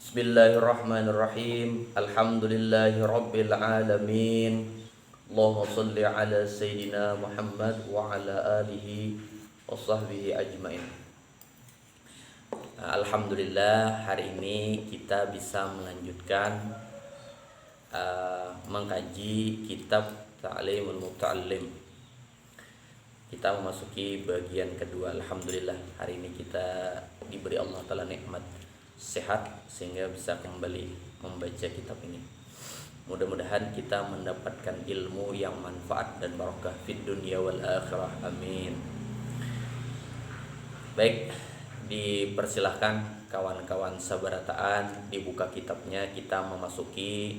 Bismillahirrahmanirrahim. Alhamdulillahi rabbil alamin. Allahumma shalli ala sayyidina Muhammad wa ala alihi wa sahbihi ajmain. Alhamdulillah, hari ini kita bisa melanjutkan mengkaji kitab Ta'limul Muta'allim. Kita memasuki bagian kedua. Alhamdulillah, hari ini kita diberi Allah Ta'ala nikmat sehat sehingga bisa kembali membaca kitab ini. Mudah-mudahan kita mendapatkan ilmu yang manfaat dan barakah fid dunya wal akhirah. Amin. Baik, dipersilahkan kawan-kawan sabarataan dibuka kitabnya. Kita memasuki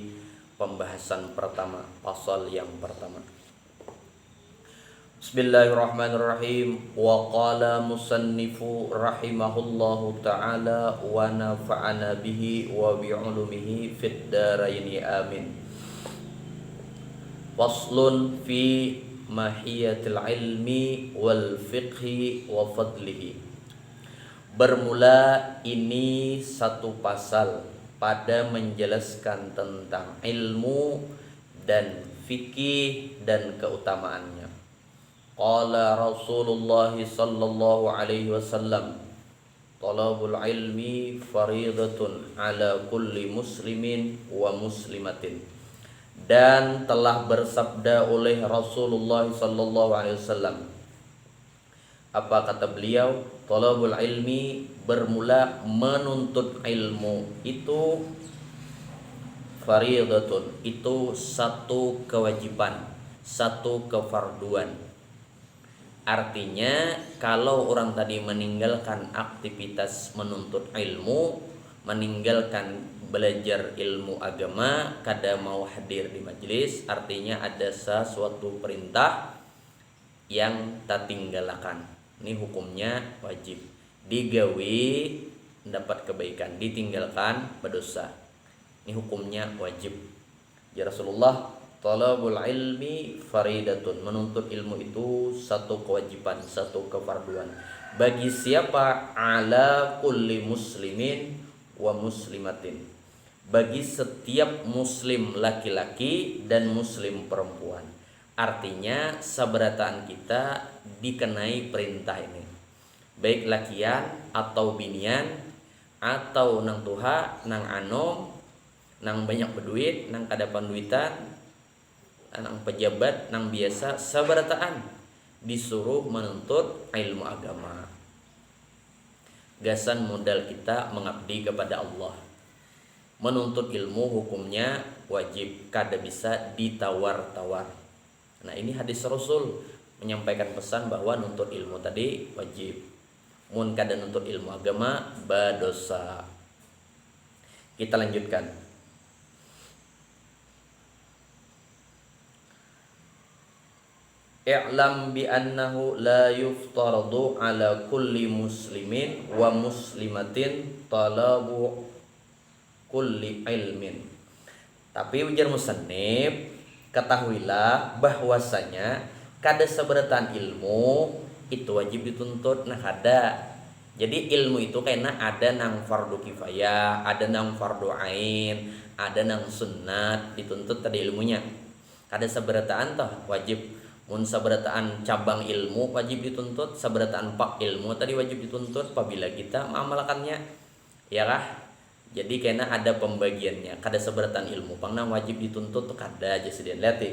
pembahasan pertama, pasal yang pertama. Bismillahirrahmanirrahim. Wa qala musannifu rahimahullahu ta'ala wa nafa'ana bihi wa bi'ulumihi fid daraini amin. Faslun fi mahiyatil ilmi wal fiqhi wa fadlihi. Bermula ini satu pasal pada menjelaskan tentang ilmu dan fikih dan keutamaannya. Qala Rasulullah sallallahu alaihi wasallam, talabul ilmi faridatun ala kulli muslimin wa muslimatin. Dan telah bersabda oleh Rasulullah sallallahu alaihi wasallam, apa kata beliau? Talabul ilmi, bermula menuntut ilmu itu faridatun, itu satu kewajiban, satu kefarduan. Artinya kalau orang tadi meninggalkan aktivitas menuntut ilmu, meninggalkan belajar ilmu agama, kada mau hadir di majelis, artinya ada sesuatu perintah yang tak tinggalkan. Ini hukumnya wajib. Digawi dapat kebaikan, ditinggalkan berdosa. Ini hukumnya wajib. Ya Rasulullah, talabul ilmi faridatun, menuntut ilmu itu satu kewajiban, satu kefarduan. Bagi siapa? Ala kulli muslimin wa muslimatin, bagi setiap muslim laki-laki dan muslim perempuan. Artinya sabarataan kita dikenai perintah ini, baik lakian atau binian, atau nang tuha, nang anom, nang banyak berduit, nang kada panduitan, nang pejabat, nang biasa, sabarataan disuruh menuntut ilmu agama. Gasan modal kita mengabdi kepada Allah. Menuntut ilmu hukumnya wajib, kada bisa ditawar-tawar. Nah, ini hadis Rasul menyampaikan pesan bahwa nuntut ilmu tadi wajib. Mun kada nuntut ilmu agama berdosa. Kita lanjutkan. I'lam bi annahu la yuftaradu ala kulli muslimin wa muslimatin talabu kulli ilmin. Tapi ujar musannif, ketahuilah bahwasanya kada seberatan ilmu itu wajib dituntut. Nah, kada. Jadi ilmu itu kena ada nang fardu kifayah, ada nang fardu ain, ada nang sunnat, dituntut tadi ilmunya. Kada seberataan toh wajib. Mun sabarataan cabang ilmu wajib dituntut, sabarataan pak ilmu tadi wajib dituntut apabila kita mengamalkannya, ya kah? Jadi kena ada pembagiannya. Kada sabarataan ilmu pang wajib dituntut tuh kada aja sedih. Lihat,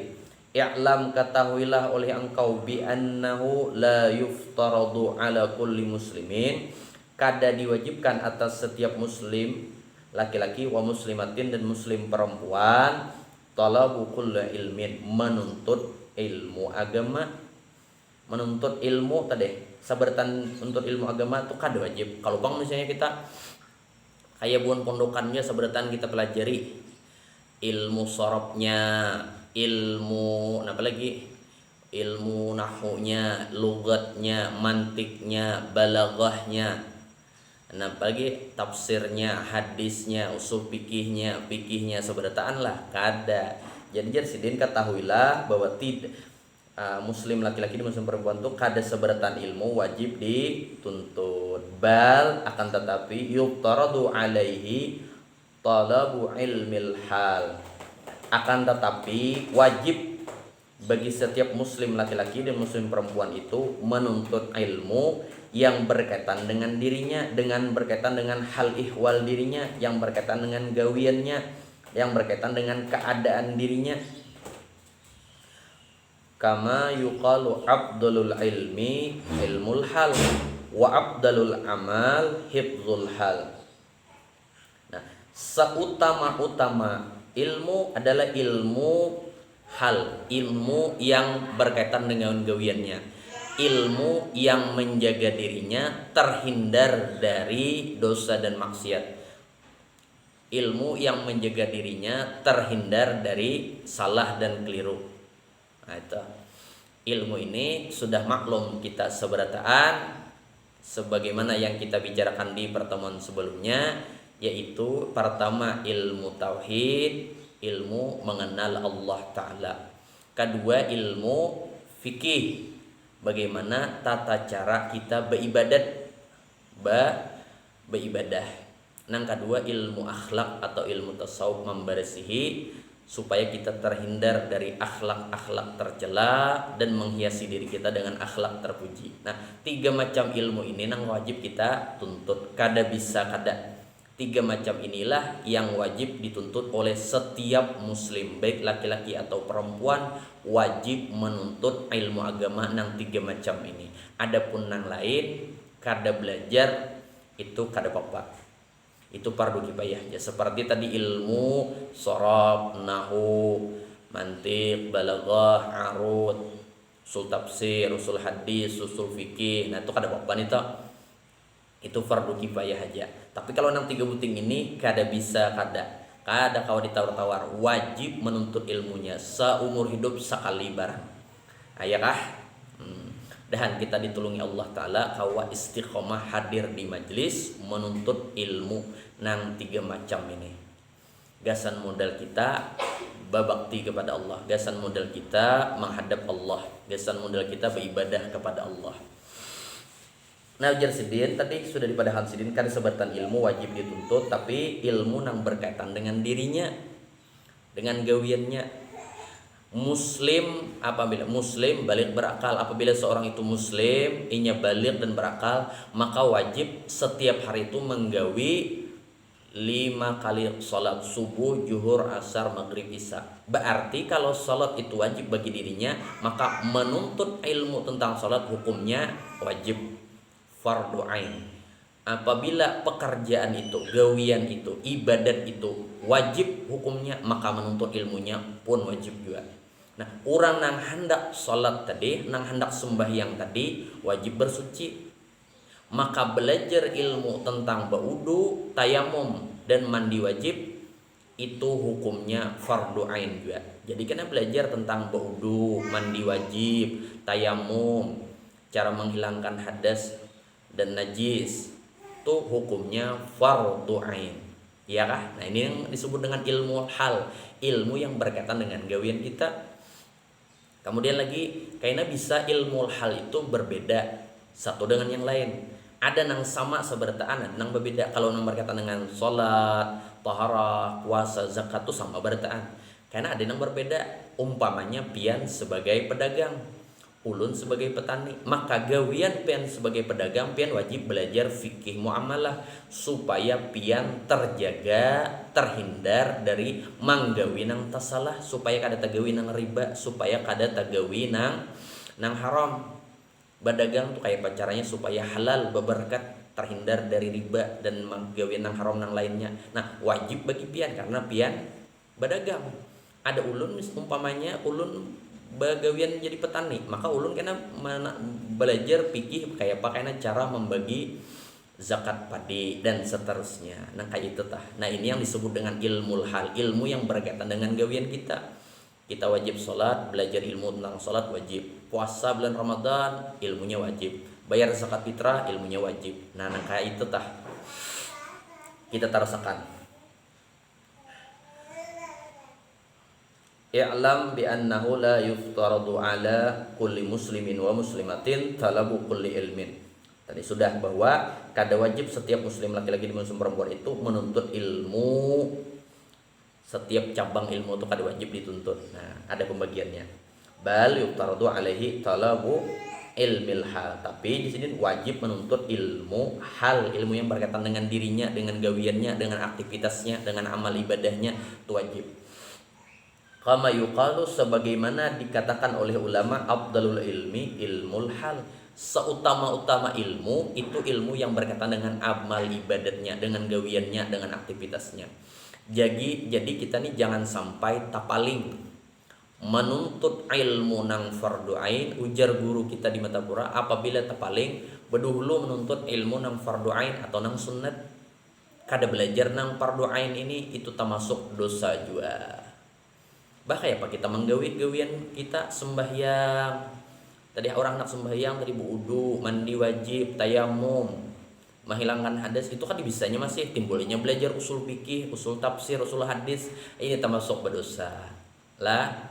i'lam, ketahuilah oleh engkau bi annahu la yuftaradu ala kulli muslimin, kada diwajibkan atas setiap muslim laki-laki wa muslimatin dan muslim perempuan, talabu kulli ilmin, menuntut ilmu agama. Menuntut ilmu tadi sabertan untuk ilmu agama itu kada wajib. Kalau bang misalnya kita kayak buan pondokannya sabertan kita pelajari ilmu sorobnya, ilmu apa lagi, ilmu nahunya, lugatnya, mantiknya, balaghahnya, nah apalagi tafsirnya, hadisnya, usul fikihnya sabarataan lah kada. Jadi sidin ketahuilah bahwa tidak muslim laki-laki dan muslim perempuan itu kada seberatan ilmu wajib dituntut. Bal akan tetapi yuftaradu alaihi talabu ilmil hal. Akan tetapi wajib bagi setiap muslim laki-laki dan muslim perempuan itu menuntut ilmu yang berkaitan dengan dirinya, dengan berkaitan dengan hal ihwal dirinya, yang berkaitan dengan gawiannya, yang berkaitan dengan keadaan dirinya. Kama yuqalu abdulul ilmi ilmul hal wa abdalul amal hifzul hal. Nah, seutama-utama ilmu adalah ilmu hal, ilmu yang berkaitan dengan gawiannya, ilmu yang menjaga dirinya terhindar dari dosa dan maksiat, ilmu yang menjaga dirinya terhindar dari salah dan keliru. Nah, itu ilmu ini sudah maklum kita seberataan sebagaimana yang kita bicarakan di pertemuan sebelumnya, yaitu pertama ilmu tauhid, ilmu mengenal Allah Ta'ala. Kedua ilmu fikih, bagaimana tata cara kita beribadah. Yang kedua ilmu akhlak atau ilmu tasawuf, membersihi supaya kita terhindar dari akhlak-akhlak tercela dan menghiasi diri kita dengan akhlak terpuji. Nah, 3 macam ilmu ini yang wajib kita tuntut. Kada bisa kada. 3 macam inilah yang wajib dituntut oleh setiap muslim, baik laki-laki atau perempuan, wajib menuntut ilmu agama yang 3 macam ini. Adapun yang lain kada belajar itu kada apa-apa. Itu fardu kifayah ya, seperti tadi ilmu sharaf, nahwu, mantiq, balaghah, arud, usul tafsir, usul hadis, usul fikih. Nah, itu kada apa-apa nih toh. Itu fardu kifayah aja. Tapi kalau nang 3 buting ini kada bisa kada kau ditawar-tawar, wajib menuntut ilmunya seumur hidup sekali barang. Ayakah? Dan kita ditulungi Allah Ta'ala kawa istiqomah hadir di majlis menuntut ilmu nang 3 macam ini. Gasan modal kita babakti kepada Allah, gasan modal kita menghadap Allah, gasan modal kita beribadah kepada Allah. Nah, ujar sidin tadi sudah dipadahan sidin kan sebatan ilmu wajib dituntut, tapi ilmu nang berkaitan dengan dirinya, dengan gawiannya. Muslim, apabila muslim balik berakal, apabila seorang itu muslim inya balik dan berakal, maka wajib setiap hari itu menggawi 5 kali salat subuh, zuhur, asar, maghrib, isya. Berarti kalau salat itu wajib bagi dirinya, maka menuntut ilmu tentang salat hukumnya wajib, fardu ain. Apabila pekerjaan itu, gawian itu, ibadat itu wajib hukumnya, maka menuntut ilmunya pun wajib juga. Nah, orang nang hendak sholat tadi, nang hendak sembahyang tadi wajib bersuci. Maka belajar ilmu tentang baudu, tayamum dan mandi wajib itu hukumnya fardu ain juga. Jadi kena belajar tentang baudu, mandi wajib, tayamum, cara menghilangkan hadas dan najis, itu hukumnya fardu ain. Ya kah? Nah, ini yang disebut dengan ilmu hal, ilmu yang berkaitan dengan gawian kita. Kemudian lagi, kayaknya bisa ilmu hal itu berbeda satu dengan yang lain. Ada nang sama sebertaan, nang berbeda. Kalau nang berkaitan dengan sholat, taharah, puasa, zakat itu sama bertaan. Karena ada yang berbeda. Umpamanya pian sebagai pedagang, ulun sebagai petani, maka gawian pian sebagai pedagang, pian wajib belajar fikih muamalah supaya pian terjaga, terhindar dari manggawi nang tasalah, supaya kada tagawi nang riba, supaya kada tagawi nang haram. Berdagang tuh kayak caranya supaya halal, berberkat, terhindar dari riba dan manggawi nang haram nang lainnya. Nah, wajib bagi pian karena pian berdagang. Ada ulun umpamanya ulun bagawian jadi petani, maka ulun kena belajar fikih kayak apa, kena cara membagi zakat padi dan seterusnya. Nah, kayak itu tah. Nah, ini yang disebut dengan ilmu hal, ilmu yang berkaitan dengan gawian kita. Kita wajib sholat, belajar ilmu tentang sholat wajib. Puasa bulan Ramadan, ilmunya wajib. Bayar zakat fitrah, ilmunya wajib. Nah, kayak itu tah. Kita tarasakan. I'lam bi annahu la yuftaradu ala kulli muslimin wa muslimatin talabu kulli ilmin. Tadi sudah bahwa kada wajib setiap muslim laki-laki dan muslim perempuan itu menuntut ilmu. Setiap cabang ilmu itu kada wajib dituntut. Nah, ada pembagiannya. Bal yuftaradu alaihi talabu ilmil hal. Tapi di sini wajib menuntut ilmu hal, ilmu yang berkaitan dengan dirinya, dengan gawiannya, dengan aktivitasnya, dengan amal ibadahnya, itu wajib. Kama yuqalu, sebagaimana dikatakan oleh ulama, afdalul ilmi ilmul hal. Seutama-utama ilmu itu ilmu yang berkaitan dengan amal ibadatnya, dengan gawiannya, dengan aktivitasnya. Jadi kita nih jangan sampai tapaling menuntut ilmu nang fardu ain. Ujar guru kita di Matapura, apabila tapaling bedahulu menuntut ilmu nang fardu ain atau nang sunnat, kada belajar nang fardu ain ini, itu termasuk dosa juga. Bahaya apa kita menggawi-gawian kita sembahyang. Tadi orang nak sembahyang tadi wudu, mandi wajib, tayamum, menghilangkan hadas, itu kan bisanya masih timbulnya belajar usul fikih, usul tafsir, usul hadis, ini termasuk berdosa lah.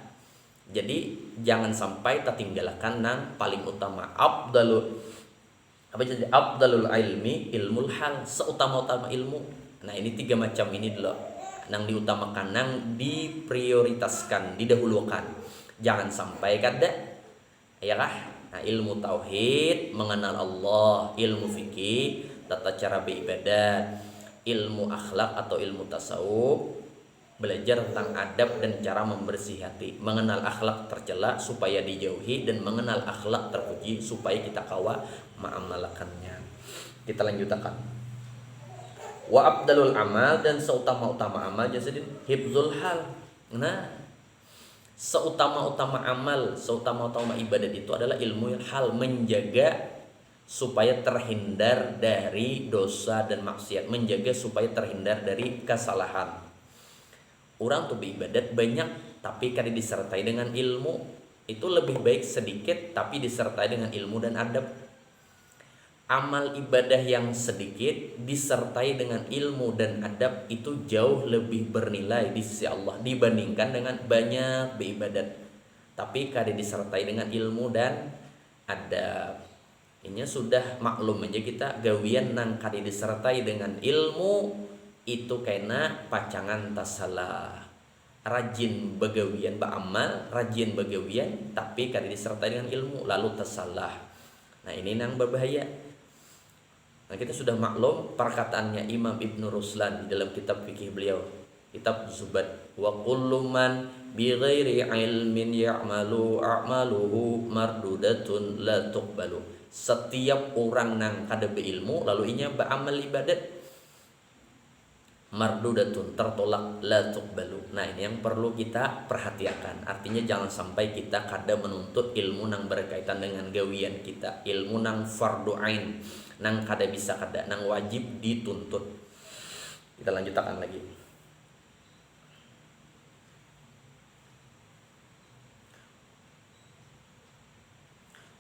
Jadi jangan sampai tertinggalkan nang paling utama, afdalul ilmi ilmul hal, seutama-utama ilmu. Nah, ini 3 macam ini dulu nang diutamakan, nang diprioritaskan, didahulukan. Jangan sampai kada ya kah? Nah, ilmu tauhid, mengenal Allah, ilmu fikih, tata cara beribadat, ilmu akhlak atau ilmu tasawuf, belajar tentang adab dan cara membersih hati, mengenal akhlak tercela supaya dijauhi, dan mengenal akhlak terpuji supaya kita kawa mengamalkannya. Kita lanjutkan. Wa abdalul amal, dan seutama-utama amal jadi hifzul hal. Nah, seutama-utama amal, seutama-utama ibadat itu adalah ilmu yang hal, menjaga supaya terhindar dari dosa dan maksiat, menjaga supaya terhindar dari kesalahan. Orang tuh beribadat banyak tapi kada disertai dengan ilmu, itu lebih baik sedikit tapi disertai dengan ilmu dan adab. Amal ibadah yang sedikit disertai dengan ilmu dan adab itu jauh lebih bernilai di sisi Allah dibandingkan dengan banyak beribadat tapi kada disertai dengan ilmu dan adab. Ini sudah maklum aja kita, gawian nang kada disertai dengan ilmu itu kena pacangan tasalah. Rajin begawian beramal, rajin begawian tapi kada disertai dengan ilmu lalu tasalah. Nah, ini nang berbahaya. Nah, kita sudah maklum perkataannya Imam Ibnu Ruslan di dalam kitab fikih beliau, kitab Zubat, wa kullu man bi ghairi ilmin ya'malu a'maluhu mardudatun la tuqbalu. Setiap orang nang kada beilmu lalu inya beramal ibadat, mardudatun, tertolak, la tuqbalu. Nah, ini yang perlu kita perhatikan. Artinya jangan sampai kita kada menuntut ilmu nang berkaitan dengan gawian kita, ilmu nang fardu ain, nang kada bisa kada, nang wajib dituntut. Kita lanjutkan lagi.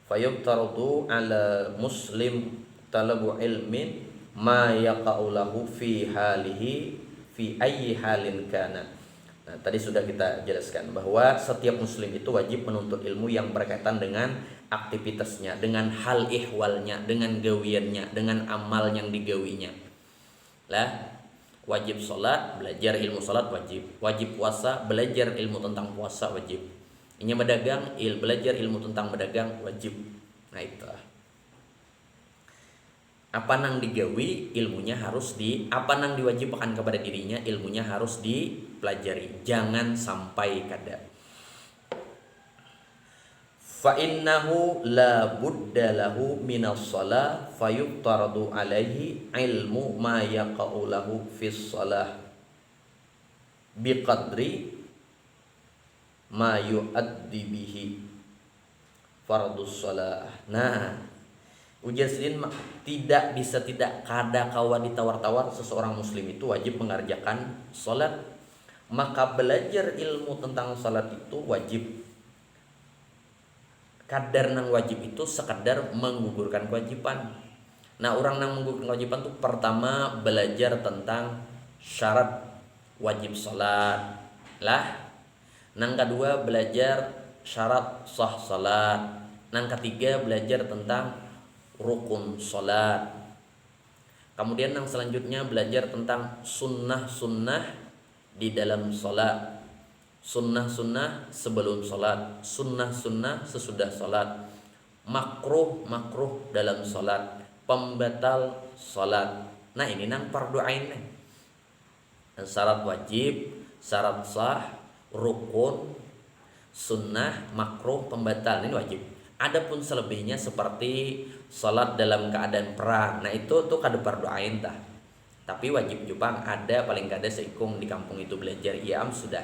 Fayubtaradu ala muslim talabu ilmin ma yaqaulahu fi halihi fi ayyi halin kana. Nah, tadi sudah kita jelaskan bahwa setiap muslim itu wajib menuntut ilmu yang berkaitan dengan aktivitasnya, dengan hal ihwalnya, dengan gawiannya, dengan amal yang digawinya. Lah, wajib sholat, belajar ilmu sholat wajib. Wajib puasa, belajar ilmu tentang puasa wajib. Ini berdagang, belajar ilmu tentang berdagang wajib. Nah, itu. Apa nang digawi ilmunya harus apa nang diwajibkan kepada dirinya ilmunya harus dipelajari. Jangan sampai kada. Fa innahu la budda lahu minas shalah fayuftaradu alaihi ilmu ma yaqa'u lahu fis shalah biqadri ma yu'addi bihi fardus shalah. Nah, ujar sidin tidak bisa tidak kada kawan ditawar-tawar seseorang muslim itu wajib mengerjakan salat. Maka belajar ilmu tentang salat itu wajib. Kadar nang wajib itu sekadar menggugurkan kewajiban. Nah, orang nang menggugurkan kewajiban itu pertama belajar tentang syarat wajib salat lah. Nang kedua belajar syarat sah salat. Nang ketiga belajar tentang rukun salat. Kemudian yang selanjutnya belajar tentang sunnah-sunnah di dalam salat. Sunnah-sunnah sebelum salat, sunnah-sunnah sesudah salat, makruh dalam salat, pembatal salat. Nah, ini nang fardu ain. Syarat wajib, syarat sah, rukun, sunnah, makruh, pembatal, ini wajib. Adapun selebihnya seperti salat dalam keadaan perang, nah itu tuh kada fardu ain tah. Tapi wajib Jepang ada paling kada seikung di kampung itu belajar iam sudah.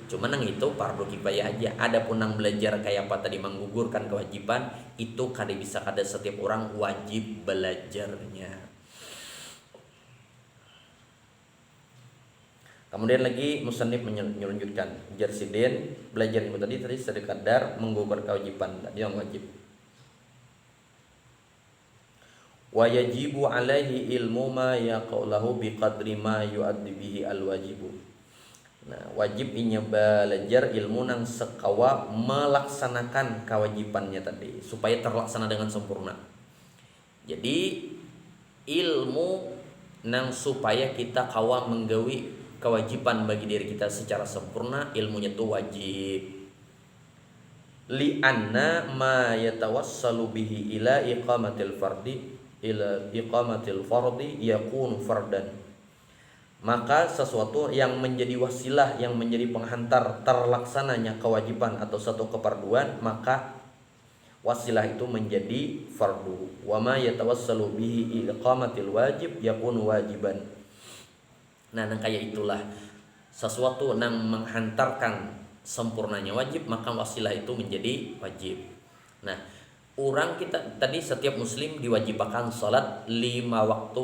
Cuman nang itu fardu kifayah aja. Adapun nang belajar kayak apa tadi menggugurkan kewajiban itu kada bisa, kada setiap orang wajib belajarnya. Kemudian lagi musannif menyelunjutkan jarsidin belajar ilmu tadi sekadar menggugur kewajiban tadi yang wajib. Wa yajibu alaihi ilmu ma yaqaulahu biqadri ma yuaddi bihi alwajibu. Nah, wajib inya belajar ilmu nang sekawa melaksanakan kewajibannya tadi supaya terlaksana dengan sempurna. Jadi ilmu nang supaya kita kawa menggawi kewajiban bagi diri kita secara sempurna, ilmunya itu wajib. Li'anna ma yatawassalu bihi ila iqamatil fardi yakunu fardan. Maka sesuatu yang menjadi wasilah, yang menjadi penghantar terlaksananya kewajiban atau satu kefarduan, maka wasilah itu menjadi fardu. Wa ma yatawassalu bihi iqamatil wajib yakunu wajiban. Nah, kayak itulah sesuatu yang menghantarkan sempurnanya wajib, maka wasilah itu menjadi wajib. Nah, orang kita tadi setiap muslim diwajibkan sholat 5 waktu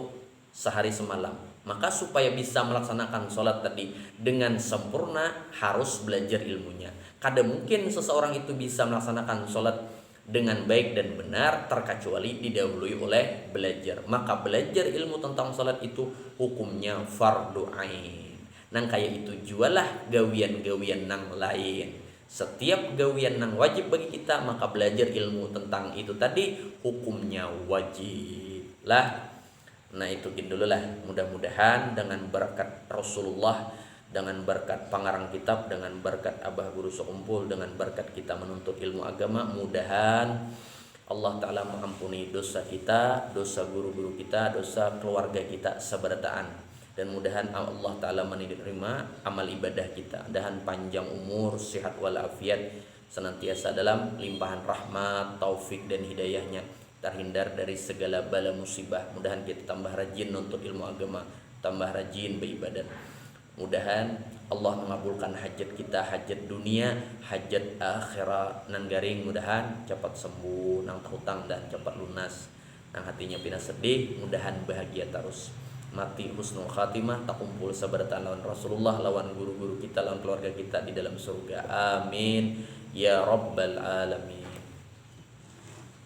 sehari semalam. Maka supaya bisa melaksanakan sholat tadi dengan sempurna harus belajar ilmunya. Kada mungkin seseorang itu bisa melaksanakan sholat dengan baik dan benar terkecuali didahului oleh belajar. Maka belajar ilmu tentang sholat itu hukumnya fardu ain. Nang kayak itu jualah gawian-gawian nang lain. Setiap gawian nang wajib bagi kita, maka belajar ilmu tentang itu tadi hukumnya wajib lah. Nah, itu dulu lah. Mudah-mudahan dengan berkat Rasulullah, dengan berkat pengarang kitab, dengan berkat abah guru sekumpul, dengan berkat kita menuntut ilmu agama, mudahan Allah Ta'ala mengampuni dosa kita, dosa guru-guru kita, dosa keluarga kita seberataan. Dan mudahan Allah Ta'ala menerima amal ibadah kita. Mudahan panjang umur, sehat walafiat, senantiasa dalam limpahan rahmat, taufik dan hidayahnya, terhindar dari segala bala musibah. Mudahan kita tambah rajin untuk ilmu agama, tambah rajin beribadat. Mudahan Allah mengabulkan hajat kita, hajat dunia, hajat akhirat nan garing. Mudahan cepat sembuh nang hutang dan cepat lunas nang hatinya pina sedih. Mudahan bahagia terus, mati husnul khatimah, tak kumpul sabarataan lawan Rasulullah, lawan guru-guru kita, lawan keluarga kita di dalam surga. Amin ya rabbal alamin.